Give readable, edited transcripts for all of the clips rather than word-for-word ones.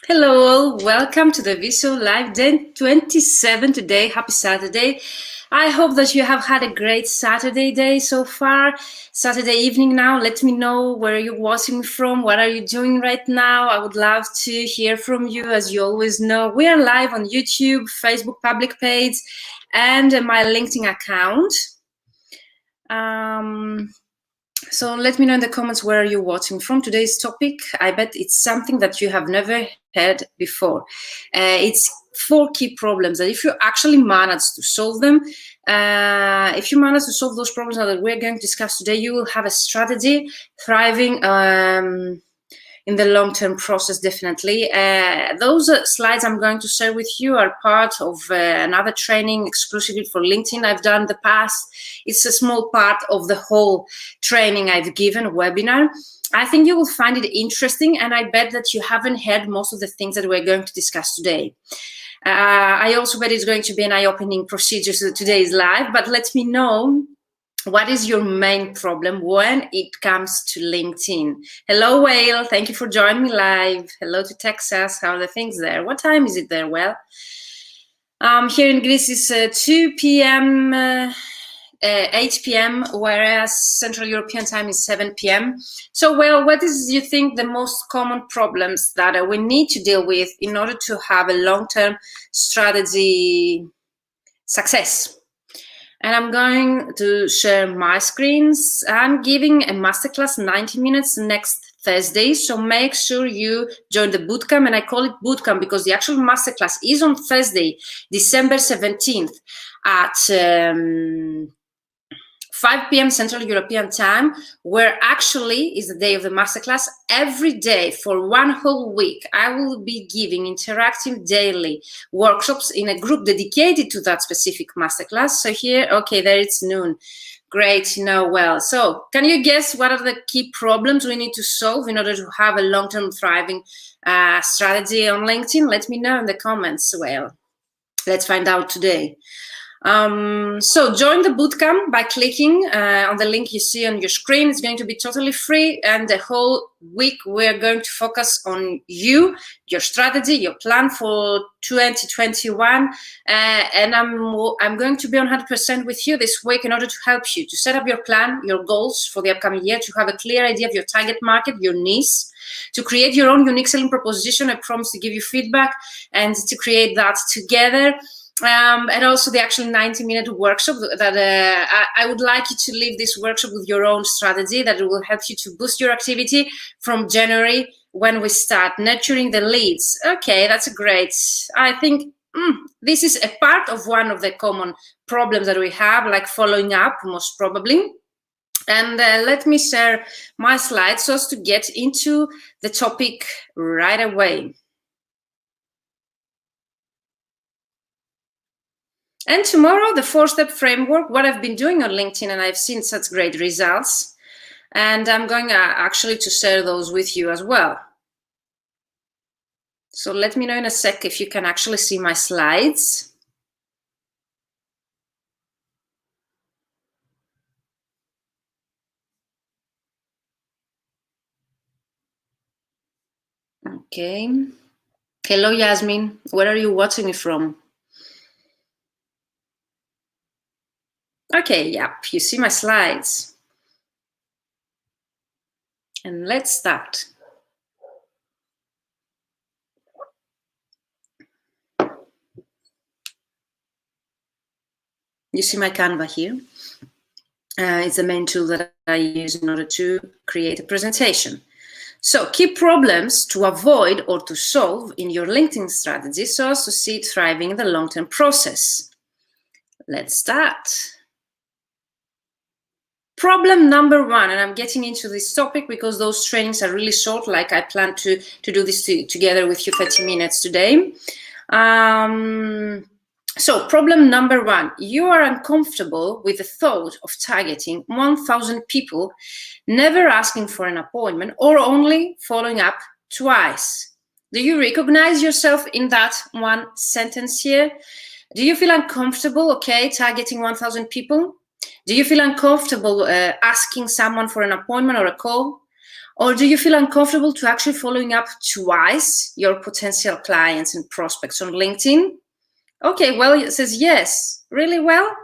Hello all, welcome to the VShow Live Day 27 today. Happy Saturday. I hope that you have had a great Saturday day so far. Saturday evening now. Let me know where you're watching from. What are you doing right now? I would love to hear from you. As you always know, we are live on YouTube, Facebook public page, and my LinkedIn account. So let me know in the comments where you're watching from. Today's topic, I bet it's something that you have never heard before. It's 4 key problems that if you actually manage to solve them, if you manage to solve those problems that we're going to discuss today, you will have a strategy thriving in the long-term process, definitely. Those slides I'm going to share with you are part of another training exclusively for LinkedIn I've done in the past. It's a small part of the whole training I've given, webinar. I think you will find it interesting, and I bet that you haven't heard most of the things that we're going to discuss today. I also bet it's going to be an eye-opening procedure, so today's live, but let me know what is your main problem when it comes to LinkedIn. Hello, Whale. Thank you for joining me live. Hello to Texas. How are the things there? What time is it there? Well, here in Greece it's 2 p.m., 8 p.m., whereas Central European time is 7 p.m. So, well, what is, you think, the most common problems that we need to deal with in order to have a long-term strategy success? And I'm going to share my screens. I'm giving a masterclass 90 minutes next Thursday, so make sure you join the bootcamp. And I call it bootcamp because the actual masterclass is on Thursday, December 17th at 5 p.m. Central European time, where actually is the day of the masterclass. Every day for 1 whole week, I will be giving interactive daily workshops in a group dedicated to that specific masterclass. So here, okay, there it's noon. Great, you know well. So can you guess what are the key problems we need to solve in order to have a long-term thriving strategy on LinkedIn? Let me know in the comments. Well, let's find out today. So join the bootcamp by clicking on the link you see on your screen. It's going to be totally free, and the whole week we're going to focus on you, your strategy, your plan for 2021, and I'm going to be 100% with you this week in order to help you to set up your plan, your goals for the upcoming year, to have a clear idea of your target market, your niche, to create your own unique selling proposition. I promise to give you feedback and to create that together. And also the actual 90-minute workshop that I would like you to leave this workshop with your own strategy that will help you to boost your activity from January when we start nurturing the leads. Okay, that's great. I think this is a part of one of the common problems that we have, like following up, most probably. And let me share my slides so as to get into the topic right away. And tomorrow, the 4-step framework, what I've been doing on LinkedIn, and I've seen such great results. And I'm going actually to share those with you as well. So let me know in a sec if you can actually see my slides. Okay. Hello, Yasmin. Where are you watching me from? Okay, yep, you see my slides. And let's start. You see my Canva here. It's the main tool that I use in order to create a presentation. So key problems to avoid or to solve in your LinkedIn strategy so as to see it thriving in the long-term process. Let's start. Problem number 1, and I'm getting into this topic because those trainings are really short, like I plan to do this together with you 30 minutes today. So problem number 1, you are uncomfortable with the thought of targeting 1,000 people, never asking for an appointment or only following up twice. Do you recognize yourself in that one sentence here? Do you feel uncomfortable, okay, targeting 1,000 people? Do you feel uncomfortable asking someone for an appointment or a call? Or do you feel uncomfortable to actually following up twice your potential clients and prospects on LinkedIn? Okay, well, it says yes. Really well?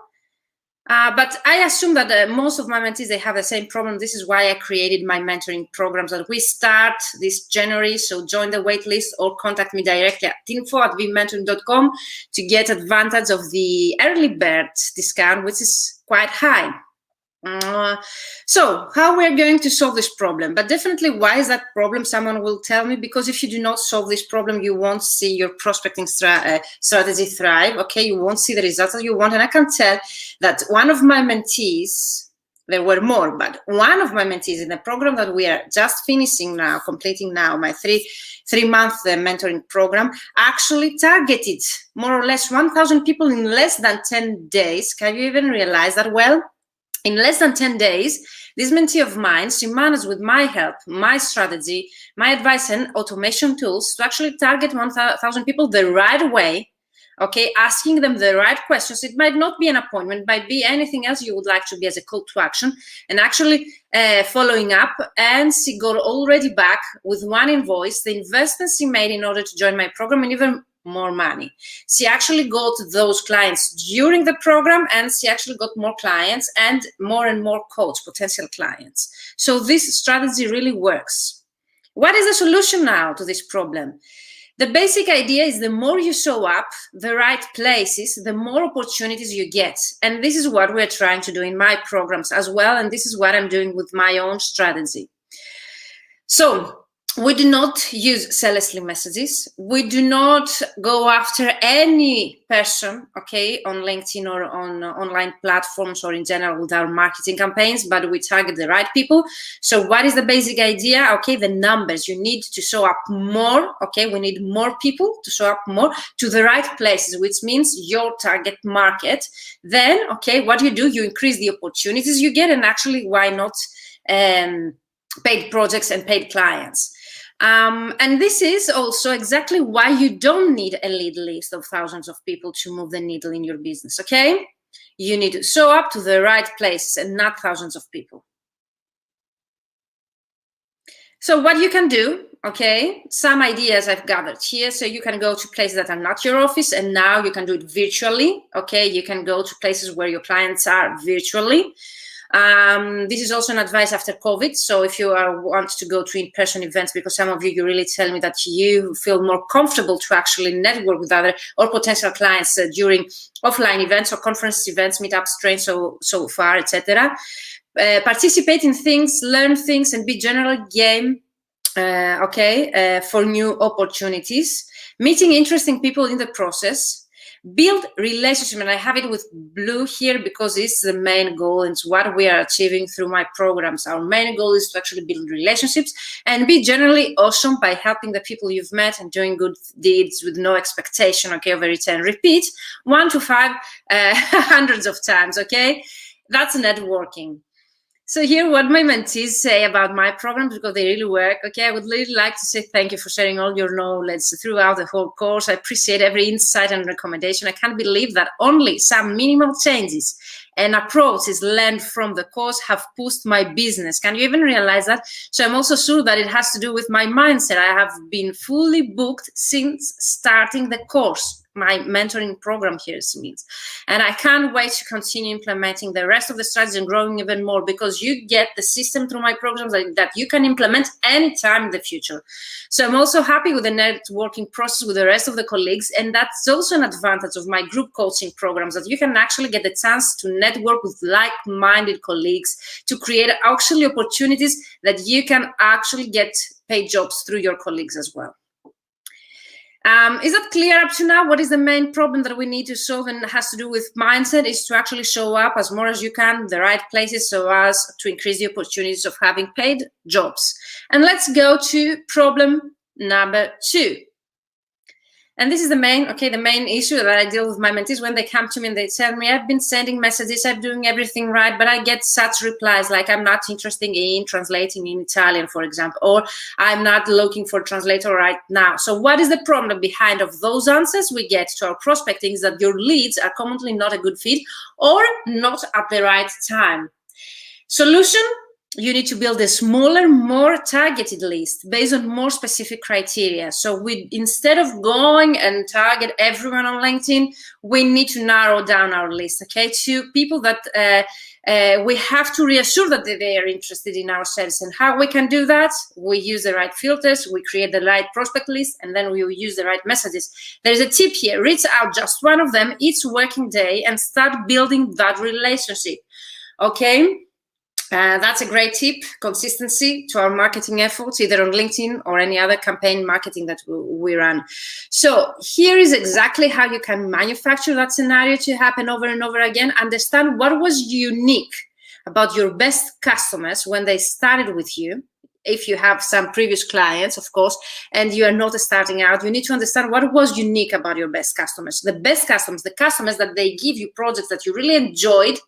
But I assume that most of my mentees, they have the same problem. This is why I created my mentoring programs that we start this January. So join the waitlist or contact me directly at info@vmentoring.com to get advantage of the early bird discount, which is quite high. So how we're going to solve this problem? But definitely, why is that problem? Someone will tell me, because if you do not solve this problem, you won't see your prospecting strategy thrive. Okay, you won't see the results that you want. And I can tell that one of my mentees, there were more, but one of my mentees in the program that we are just finishing now, completing now, my three-month mentoring program, actually targeted more or less 1,000 people in less than 10 days. Can you even realize that? Well, in less than 10 days, this mentee of mine, she managed with my help, my strategy, my advice and automation tools to actually target 1,000 people the right way, okay, asking them the right questions. It might not be an appointment, it might be anything else you would like to be as a call to action, and actually following up, and she got already back with one invoice, the investment she made in order to join my program, and even more money. She actually got those clients during the program, and she actually got more clients and more coach potential clients. So this strategy really works. What is the solution now to this problem? The basic idea is the more you show up the right places, the more opportunities you get. And this is what we're trying to do in my programs as well. And this is what I'm doing with my own strategy. So we do not use zealously messages. We do not go after any person, okay, on LinkedIn or on online platforms or in general with our marketing campaigns, but we target the right people. So what is the basic idea? Okay, the numbers. You need to show up more, okay? We need more people to show up more to the right places, which means your target market. Then, okay, what you do, you increase the opportunities you get, and actually, why not paid projects and paid clients. And this is also exactly why you don't need a lead list of thousands of people to move the needle in your business, okay? You need to show up to the right places and not thousands of people. So what you can do, okay, some ideas I've gathered here. So you can go to places that are not your office, and now you can do it virtually, okay? You can go to places where your clients are virtually. This is also an advice after COVID. So if you want to go to in-person events, because some of you really tell me that you feel more comfortable to actually network with other or potential clients during offline events or conference events, meetups, trains, so far, etc. Participate in things, learn things, and be generally game, for new opportunities. Meeting interesting people in the process. Build relationship, and I have it with blue here because it's the main goal, and it's what we are achieving through my programs. Our main goal is to actually build relationships and be generally awesome by helping the people you've met and doing good deeds with no expectation, okay, of a return. Repeat 1 to 5 hundreds of times, okay? That's networking. So here, what my mentees say about my programs, because they really work. Okay, I would really like to say thank you for sharing all your knowledge throughout the whole course. I appreciate every insight and recommendation. I can't believe that only some minimal changes and approaches learned from the course have pushed my business. Can you even realize that? So I'm also sure that it has to do with my mindset. I have been fully booked since starting the course. My mentoring program here means, and I can't wait to continue implementing the rest of the strategy and growing even more, because you get the system through my programs that you can implement anytime in the future. So I'm also happy with the networking process with the rest of the colleagues, and that's also an advantage of my group coaching programs, that you can actually get the chance to network with like-minded colleagues to create actually opportunities that you can actually get paid jobs through your colleagues as well. Is that clear up to now? What is the main problem that we need to solve, and has to do with mindset, is to actually show up as more as you can, the right places, so as to increase the opportunities of having paid jobs. And let's go to problem number 2. And this is the main issue that I deal with my mentees when they come to me and they tell me, I've been sending messages, I'm doing everything right, but I get such replies like, I'm not interested in translating in Italian, for example, or I'm not looking for a translator right now. So what is the problem behind of those answers we get to our prospecting? Is that your leads are commonly not a good fit or not at the right time. Solution? you need to build a smaller, more targeted list based on more specific criteria. So instead of going and target everyone on LinkedIn, we need to narrow down our list, okay, to people that we have to reassure that they are interested in our service. And how we can do that? We use the right filters, we create the right prospect list, and then we will use the right messages. There is a tip here: reach out just one of them each working day and start building that relationship, okay? That's a great tip. Consistency to our marketing efforts, either on LinkedIn or any other campaign marketing that we run. So here is exactly how you can manufacture that scenario to happen over and over again. Understand what was unique about your best customers when they started with you. If you have some previous clients, of course, and you are not starting out, you need to understand what was unique about your best customers. The best customers, the customers that they give you projects that you really enjoyed,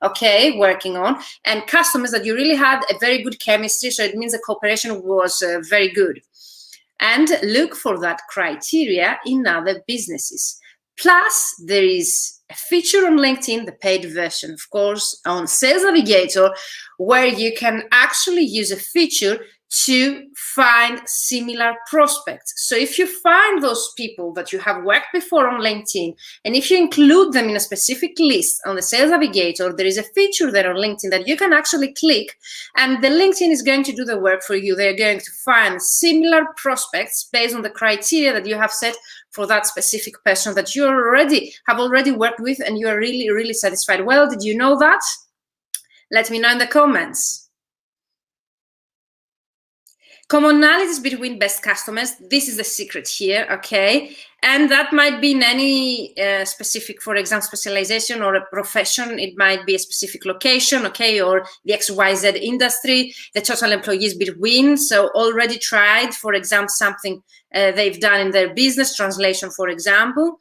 okay, working on, and customers that you really had a very good chemistry, so it means the cooperation was very good. And look for that criteria in other businesses. Plus, there is a feature on LinkedIn, the paid version, of course, on Sales Navigator, where you can actually use a feature to find similar prospects. So if you find those people that you have worked before on LinkedIn, and if you include them in a specific list on the Sales Navigator, there is a feature there on LinkedIn that you can actually click, and the LinkedIn is going to do the work for you. They're going to find similar prospects based on the criteria that you have set for that specific person that you have already worked with, and you are really, really satisfied. Well, did you know that? Let me know in the comments. Commonalities between best customers. This is the secret here, okay? And that might be in any specific, for example, specialization or a profession. It might be a specific location, okay, or the XYZ industry, the total employees between. So already tried, for example, something they've done in their business, translation, for example.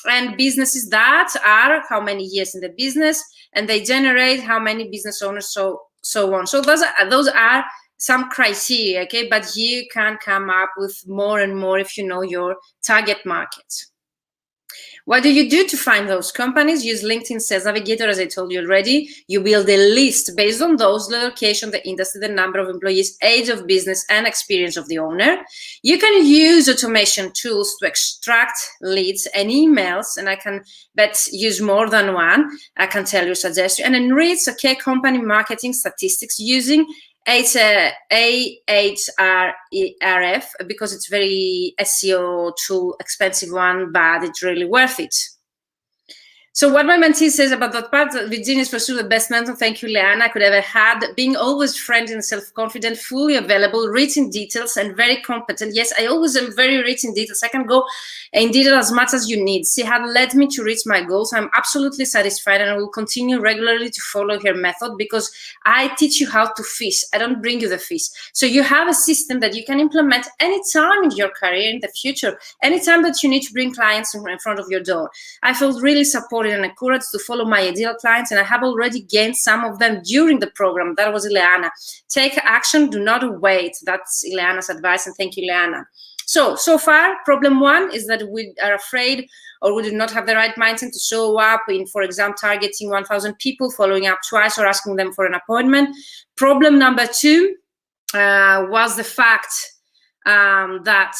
And businesses that are how many years in the business, and they generate how many business owners, so on. So those are some criteria, okay, but you can come up with more and more if you know your target market. What do you do to find those companies? Use LinkedIn Sales Navigator, as I told you already. You build a list based on those, the location, the industry, the number of employees, age of business, and experience of the owner. You can use automation tools to extract leads and emails, and I can use more than one. I can tell you, suggest you, and enrich, okay, company marketing statistics using Ahref, because it's very SEO tool, expensive one, but it's really worth it. So what my mentee says about that part, Virginia's pursue the best mentor, thank you, Leanna, I could ever had, being always friendly and self-confident, fully available, rich in details, and very competent. Yes, I always am very rich in details. I can go in detail as much as you need. She had led me to reach my goals. I'm absolutely satisfied, and I will continue regularly to follow her method, because I teach you how to fish. I don't bring you the fish. So you have a system that you can implement anytime in your career in the future, anytime that you need to bring clients in front of your door. I felt really supported and encouraged to follow my ideal clients, and I have already gained some of them during the program. That was Ileana. Take action, do not wait. That's Ileana's advice, and thank you, Ileana. So far, problem one is that we are afraid, or we do not have the right mindset to show up in, for example, targeting 1,000 people, following up twice, or asking them for an appointment. Problem number two was the fact that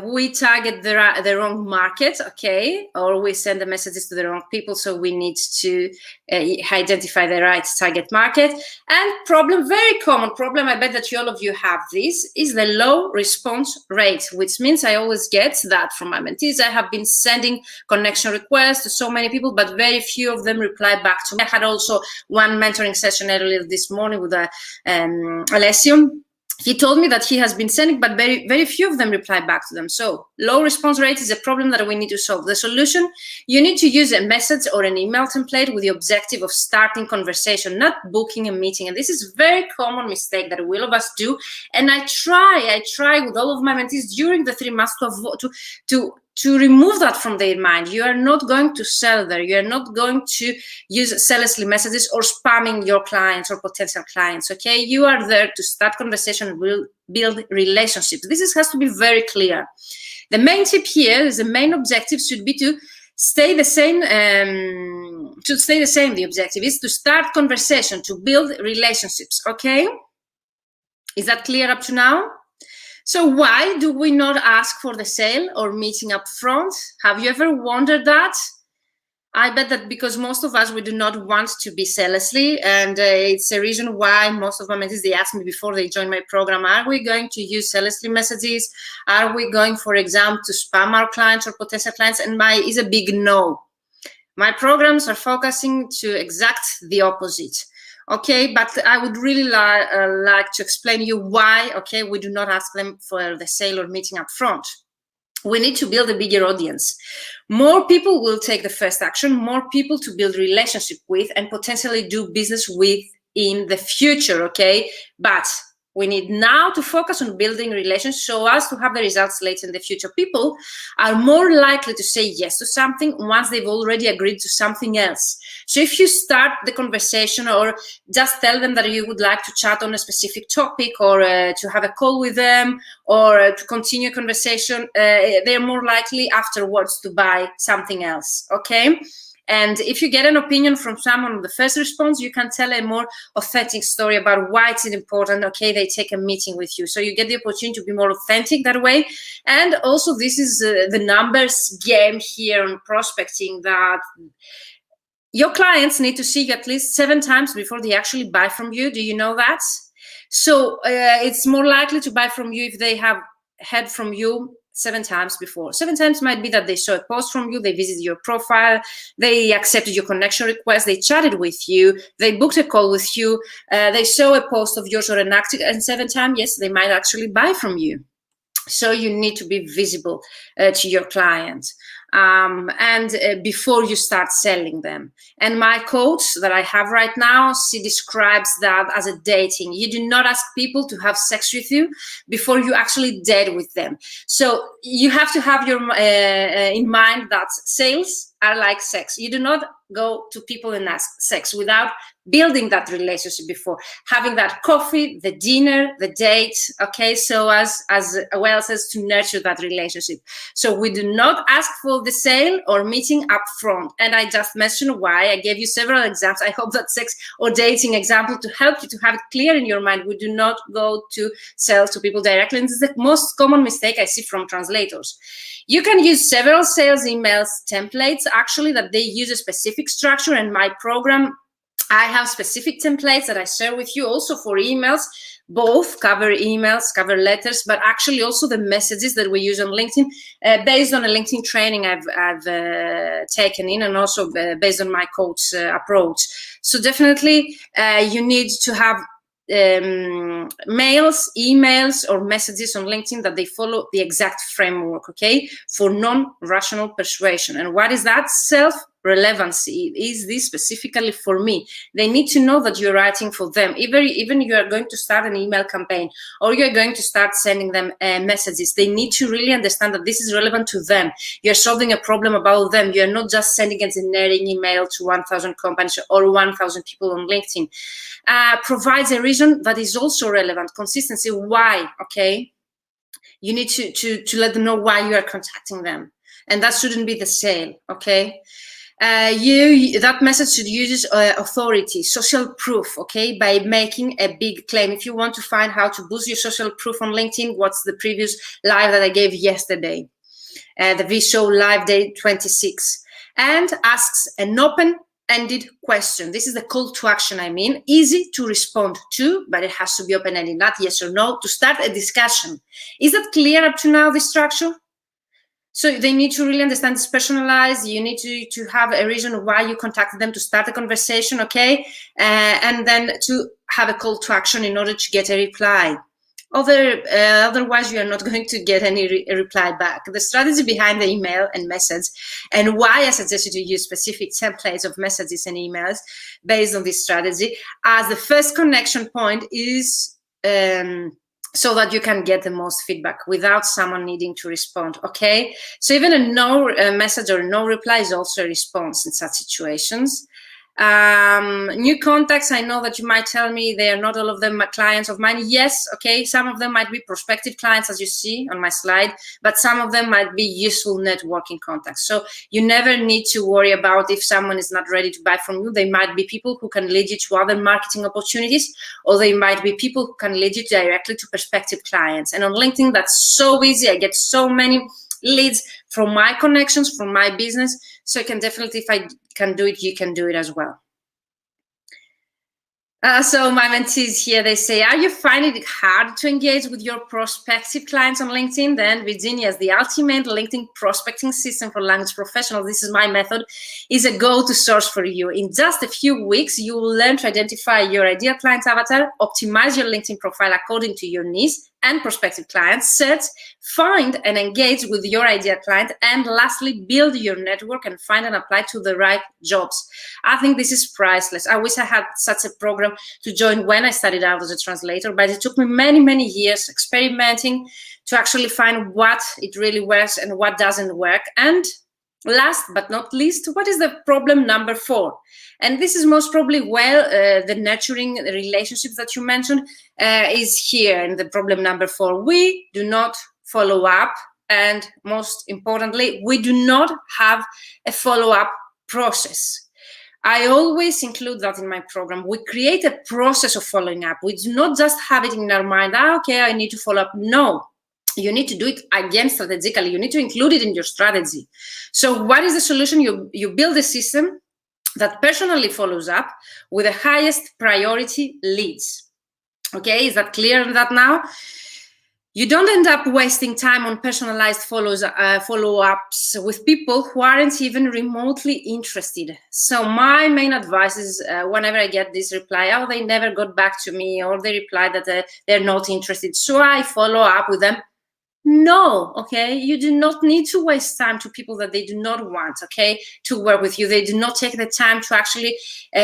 we target the wrong market, okay, or we send the messages to the wrong people, so we need to identify the right target market. And problem, very common problem, I bet that all of you have this, is the low response rate, which means I always get that from my mentees. I have been sending connection requests to so many people, but very few of them reply back to me. I had also one mentoring session earlier this morning with Alessio. He told me that he has been sending, but very, very few of them reply back to them. So low response rate is a problem that we need to solve. The solution, you need to use a message or an email template with the objective of starting conversation, not booking a meeting. And this is a very common mistake that all of us do. And I try with all of my mentees during the 3 months to remove that from their mind. You are not going to sell there. You are not going to use sellerly messages or spamming your clients or potential clients, okay? You are there to start conversation, build relationships. This has to be very clear. The main tip here is the main objective should be to stay the same, to stay the same. The objective is to start conversation, to build relationships, okay? Is that clear up to now? So why do we not ask for the sale or meeting up front? Have you ever wondered that? I bet that because most of us, we do not want to be salesly, and it's a reason why most of my mentees, they ask me before they join my program, are we going to use salesly messages? Are we going, for example, to spam our clients or potential clients? And my is a big no. My programs are focusing to exact the opposite. Okay, but I would really like to explain you why, okay, we do not ask them for the sale or meeting up front. We need to build a bigger audience. More people will take the first action, more people to build relationship with and potentially do business with in the future, okay? But we need now to focus on building relations so as to have the results later in the future. People are more likely to say yes to something once they've already agreed to something else. So if you start the conversation or just tell them that you would like to chat on a specific topic or to have a call with them or to continue a conversation, they're more likely afterwards to buy something else, okay? And if you get an opinion from someone on the first response, you can tell a more authentic story about why it's important, okay, they take a meeting with you. So you get the opportunity to be more authentic that way. And also this is the numbers game here on prospecting, that your clients need to see you at least 7 times before they actually buy from you. Do you know that? So it's more likely to buy from you if they have heard from you 7 times before. 7 times might be that they saw a post from you, they visited your profile, they accepted your connection request, they chatted with you, they booked a call with you, they saw a post of yours or an active, and 7 times, yes, they might actually buy from you. So you need to be visible to your client before you start selling them. And my coach that I have right now, she describes that as a dating. You do not ask people to have sex with you before you actually date with them. So you have to have your in mind that sales are like sex. You do not go to people and ask sex without building that relationship before, having that coffee, the dinner, the date, okay, so as well as to nurture that relationship. So we do not ask for the sale or meeting up front. And I just mentioned why. I gave you several examples. I hope that sex or dating example to help you to have it clear in your mind. We do not go to sell to people directly. And this is the most common mistake I see from translators. You can use several sales emails templates, actually, that they use a specific structure. And my program, I have specific templates that I share with you also for emails, both cover emails, cover letters, but actually also the messages that we use on LinkedIn, based on a LinkedIn training I've taken in, and also based on my coach approach. So definitely you need to have mails, emails, or messages on LinkedIn that they follow the exact framework, okay, for non-rational persuasion. And what is that? Self-relevancy. Is this specifically for me? They need to know that you're writing for them. Even you are going to start an email campaign or you're going to start sending them messages, they need to really understand that this is relevant to them. You're solving a problem about them. You're not just sending a generic email to 1,000 companies or 1,000 people on LinkedIn. Provides a reason that is also relevant. Consistency. Why? Okay, you need to let them know why you are contacting them, and that shouldn't be the sale. Okay, that message should use authority, social proof. Okay, by making a big claim. If you want to find how to boost your social proof on LinkedIn, what's the previous live that I gave yesterday? The VShow live day 26, and asks an open-ended question. This is the call to action, I mean. Easy to respond to, but it has to be open-ended, not yes or no, to start a discussion. Is that clear up to now, the structure? So they need to really understand it's personalized. You need to have a reason why you contacted them to start a conversation, okay? And then to have a call to action in order to get a reply. Otherwise, you are not going to get any reply back. The strategy behind the email and message, and why I suggest you to use specific templates of messages and emails based on this strategy, as the first connection point is so that you can get the most feedback without someone needing to respond, okay? So even a no message or no reply is also a response in such situations. New contacts, I know that you might tell me they are not all of them clients of mine. Yes, okay, some of them might be prospective clients, as you see on my slide, but some of them might be useful networking contacts. So you never need to worry about if someone is not ready to buy from you. They might be people who can lead you to other marketing opportunities, or they might be people who can lead you directly to prospective clients. And on LinkedIn, that's so easy. I get so many leads from my connections, from my business. So I can definitely, if I can do it, you can do it as well. So my mentees here, they say, are you finding it hard to engage with your prospective clients on LinkedIn? Then Virginia is the ultimate LinkedIn prospecting system for language professionals. This is my method, is a go-to source for you. In just a few weeks, you will learn to identify your ideal client avatar, optimize your LinkedIn profile according to your needs and prospective clients, search, find and engage with your ideal client, and lastly, build your network and find and apply to the right jobs. I think this is priceless. I wish I had such a program to join when I started out as a translator, but it took me many, many years experimenting to actually find what it really works and what doesn't work. And last but not least, what is the problem number 4? And this is most probably the nurturing relationships that you mentioned is here in the problem number 4. We do not follow up, and most importantly, we do not have a follow-up process. I always include that in my program. We create a process of following up. We do not just have it in our mind, okay, I need to follow up. No, you need to do it again strategically. You need to include it in your strategy. So what is the solution? You build a system that personally follows up with the highest priority leads. Okay, is that clear on that now? You don't end up wasting time on personalized follow-ups with people who aren't even remotely interested. So my main advice is whenever I get this reply, oh, they never got back to me, or they reply that they're not interested, so I follow up with them. No, okay, you do not need to waste time to people that they do not want, okay, to work with you. They do not take the time to actually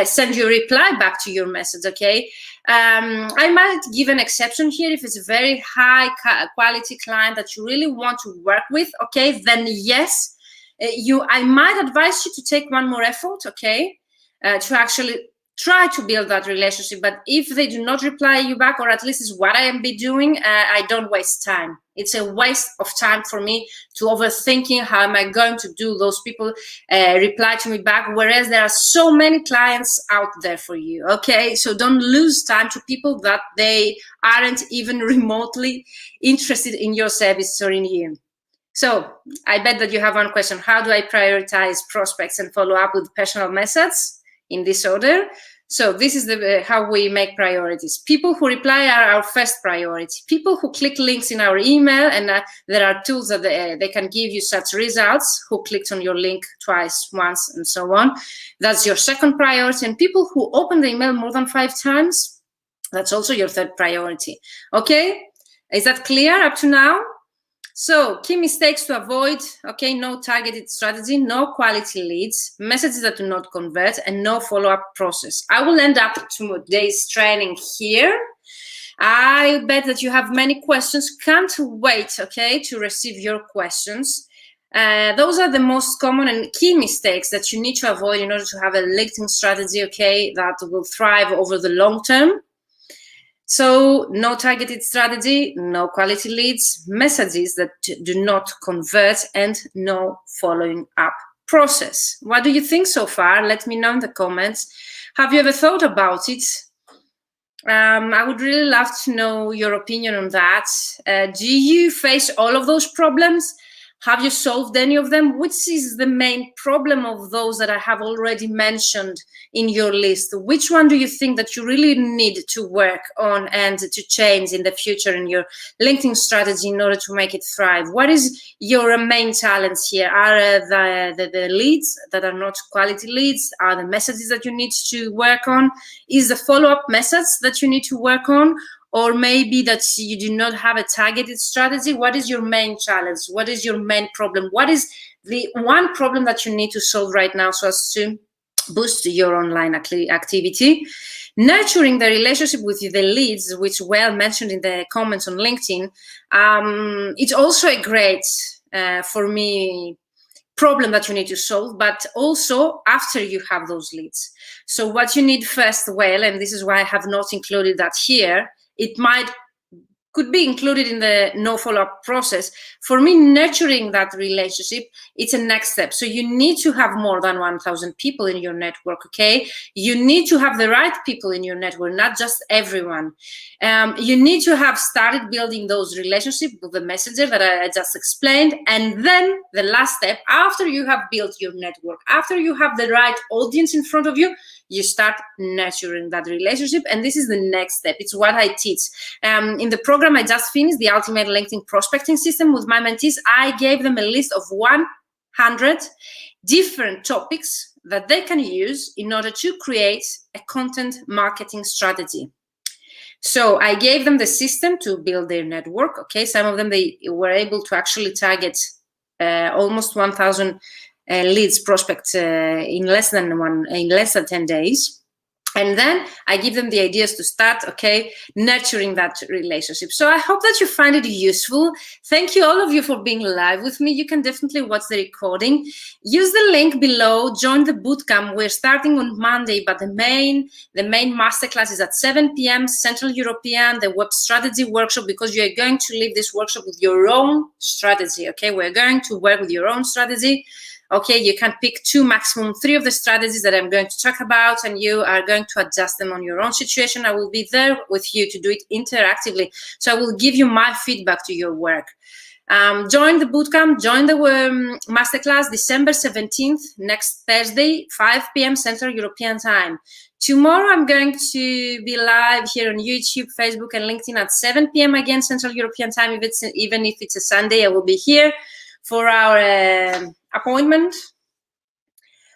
send you a reply back to your message, okay. I might give an exception here if it's a very high quality client that you really want to work with, okay, then yes, I might advise you to take one more effort, okay, to actually try to build that relationship. But if they do not reply you back, or at least is what I am doing, I don't waste time. It's a waste of time for me to overthinking how am I going to do those people reply to me back, whereas there are so many clients out there for you, okay? So don't lose time to people that they aren't even remotely interested in your service or in you. So I bet that you have one question: how do I prioritize prospects and follow up with personal messages? In this order. So this is how we make priorities. People who reply are our first priority. People who click links in our email, and there are tools that they can give you such results, who clicked on your link twice, once, and so on. That's your second priority. And people who open the email more than 5 times, that's also your third priority. Okay, is that clear up to now? So key mistakes to avoid, okay, no targeted strategy, no quality leads, messages that do not convert, and no follow-up process. I will end up today's training here. I bet that you have many questions. Can't wait, okay, to receive your questions. Those are the most common and key mistakes that you need to avoid in order to have a LinkedIn strategy, okay, that will thrive over the long term. So no targeted strategy, no quality leads, messages that do not convert, and no following up process. What do you think so far? Let me know in the comments. Have you ever thought about it? I would really love to know your opinion on that. Do you face all of those problems? Have you solved any of them? Which is the main problem of those that I have already mentioned in your list? Which one do you think that you really need to work on and to change in the future in your LinkedIn strategy in order to make it thrive? What is your main challenge here? Are the leads that are not quality leads? Are the messages that you need to work on? Is the follow-up message that you need to work on? Or maybe that you do not have a targeted strategy? What is your main challenge? What is your main problem? What is the one problem that you need to solve right now so as to boost your online activity? Nurturing the relationship with the leads, which well mentioned in the comments on LinkedIn, it's also a great, for me, problem that you need to solve, but also after you have those leads. So what you need first, well, and this is why I have not included that here, it could be included in the no follow-up process. For me, nurturing that relationship, it's a next step. So you need to have more than 1,000 people in your network, okay? You need to have the right people in your network, not just everyone. You need to have started building those relationships with the messenger that I just explained. And then the last step, after you have built your network, after you have the right audience in front of you, you start nurturing that relationship. And this is the next step. It's what I teach. In the program I just finished, the Ultimate LinkedIn Prospecting System, with my mentees, I gave them a list of 100 different topics that they can use in order to create a content marketing strategy. So I gave them the system to build their network. Okay, some of them, they were able to actually target almost 1,000 leads, prospects in less than 10 days. And then I give them the ideas to start, okay, nurturing that relationship. So I hope that you find it useful. Thank you, all of you, for being live with me. You can definitely watch the recording. Use the link below. Join the bootcamp. We're starting on Monday, but the main masterclass is at 7 p.m. Central European, the web strategy workshop, because you're going to leave this workshop with your own strategy, okay? We're going to work with your own strategy. Okay, you can pick 2, maximum 3 of the strategies that I'm going to talk about, and you are going to adjust them on your own situation. I will be there with you to do it interactively. So I will give you my feedback to your work. Join the bootcamp, join the masterclass December 17th, next Thursday, 5 p.m. Central European time. Tomorrow I'm going to be live here on YouTube, Facebook, and LinkedIn at 7 p.m. again Central European time. Even if it's a Sunday, I will be here for our appointment,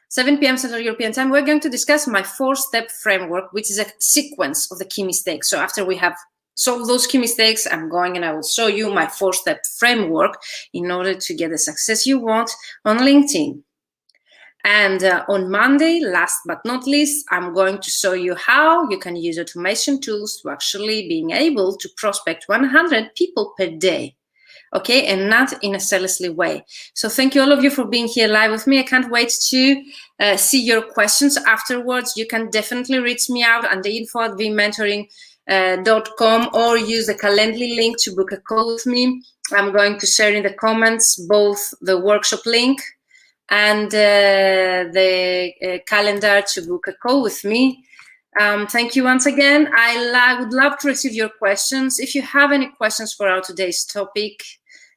7 p.m. Central European time. We're going to discuss my 4-step framework, which is a sequence of the key mistakes. So after we have solved those key mistakes, I'm going and I will show you my 4-step framework in order to get the success you want on LinkedIn. And on Monday, last but not least, I'm going to show you how you can use automation tools to actually being able to prospect 100 people per day. Okay, and not in a salesly way. So thank you, all of you, for being here live with me. I can't wait to see your questions afterwards. You can definitely reach me out on the info@vmentoring.com or use the Calendly link to book a call with me. I'm going to share in the comments both the workshop link and the calendar to book a call with me. Thank you once again. I would love to receive your questions. If you have any questions for our today's topic,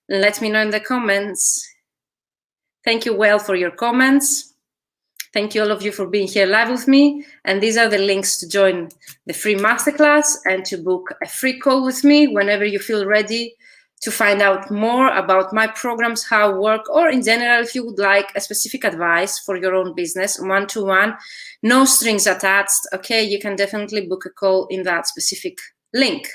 let me know in the comments. Thank you, Well, for your comments. Thank you, all of you, for being here live with me. And these are the links to join the free masterclass and to book a free call with me whenever you feel ready to find out more about my programs, how I work, or in general, if you would like a specific advice for your own business, one-to-one, no strings attached, okay, you can definitely book a call in that specific link.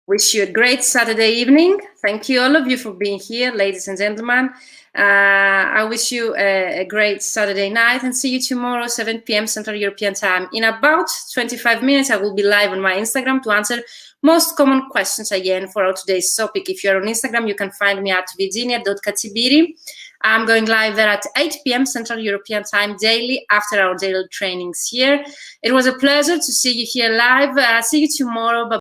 Wish you a great Saturday evening. Thank you, all of you, for being here, ladies and gentlemen. I wish you a great Saturday night, and see you tomorrow, 7 p.m. Central European time. In about 25 minutes, I will be live on my Instagram to answer most common questions again for our today's topic. If you're on Instagram, you can find me at virginia.katsibiri. I'm going live there at 8 p.m. Central European time daily after our daily trainings here. It was a pleasure to see you here live. See you tomorrow. Bye.